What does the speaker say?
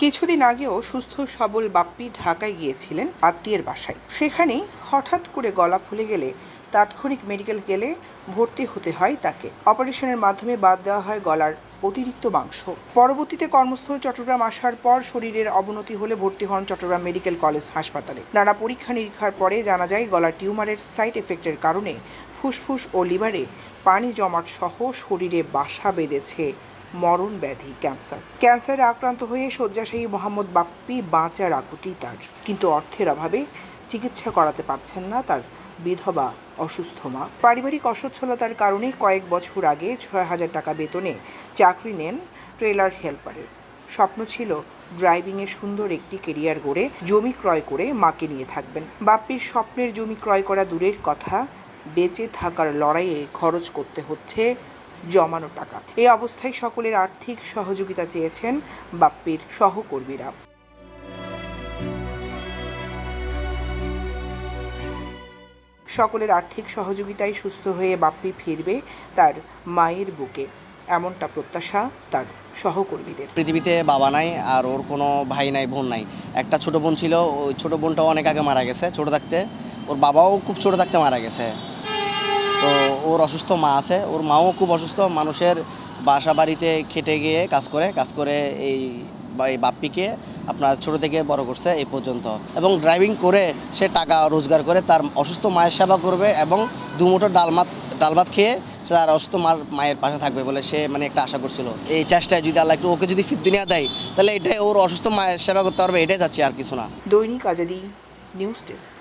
কিছুদিন আগেও সুস্থ সবল বাপ্পি ঢাকায় গিয়েছিলেন আত্মীয়ের বাসায়। সেখানেই হঠাৎ করে গলা ফুলে গেলে তাৎক্ষণিক মেডিকেল গেলে ভর্তি হতে হয় তাকে। অপারেশনের মাধ্যমে বাদ দেওয়া হয় গলার অতিরিক্ত মাংস। পরবর্তীতে কর্মস্থল চট্টগ্রাম আসার পর শরীরের অবনতি হলে ভর্তি হন চট্টগ্রাম মেডিকেল কলেজ হাসপাতালে। নানা পরীক্ষা নিরীক্ষার পরে জানা যায় গলার টিউমারের সাইড এফেক্টের কারণে ফুসফুস ও লিভারে পানি জমাট সহ শরীরে বাসা বেঁধেছে মরণ ব্যাধি ক্যান্সারে আক্রান্ত হয়ে শয্যাশায়ী মোহাম্মদ বাপ্পি বাঁচার আকুতি তার, কিন্তু অর্থের অভাবে চিকিৎসা করাতে পারছেন না তার বিধবা অসুস্থ মা। পারিবারিক অসচ্ছলতার কারণে কয়েক বছর আগে ৬,০০০ টাকা বেতনে চাকরি নেন ট্রেলার হেল্পারের। স্বপ্ন ছিল ড্রাইভিংয়ে সুন্দর একটি কেরিয়ার গড়ে জমি ক্রয় করে মাকে নিয়ে থাকবেন। বাপ্পির স্বপ্নের জমি ক্রয় করা দূরের কথা, বেঁচে থাকার লড়াইয়ে খরচ করতে হচ্ছে জমানো টাকা। এই অবস্থায় সকলের আর্থিক সহযোগিতা চেয়েছেন বাপ্পির সহকর্মীরা। সকলের আর্থিক সহযোগিতায় সুস্থ হয়ে বাপ্পি ফিরবে তার মায়ের বুকে, এমনটা প্রত্যাশা তার সহকর্মীদের। পৃথিবীতে বাবা নাই, আর ওর কোনো ভাই নাই, বোন নাই। একটা ছোট বোন ছিল, ওই ছোট বোনটাও অনেক আগে মারা গেছে ছোট থাকতে। ওর বাবাও খুব ছোট থাকতে মারা গেছে। তো ওর অসুস্থ মা আছে, ওর মাও খুব অসুস্থ। মানুষের বাসা বাড়িতে খেটে গিয়ে কাজ করে এই বাপ্পিকে আপনার ছোট থেকে বড় করছে এই পর্যন্ত, এবং ড্রাইভিং করে সে টাকা রোজগার করে তার অসুস্থ মায়ের সেবা করবে এবং দুমুঠো ডাল ভাত খেয়ে তার অসুস্থ মায়ের পাশে থাকবে বলে সে একটা আশা করছিল। এই চেষ্টায় যদি আল্লাহ একটু ওকে যদি ফির দুনিয়া দেয়, তাহলে এটাই ওর অসুস্থ মায়ের সেবা করতে পারবে, এটাই চাচ্ছি, আর কিছু না। দৈনিক আজাদী নিউজ ডেস্ক।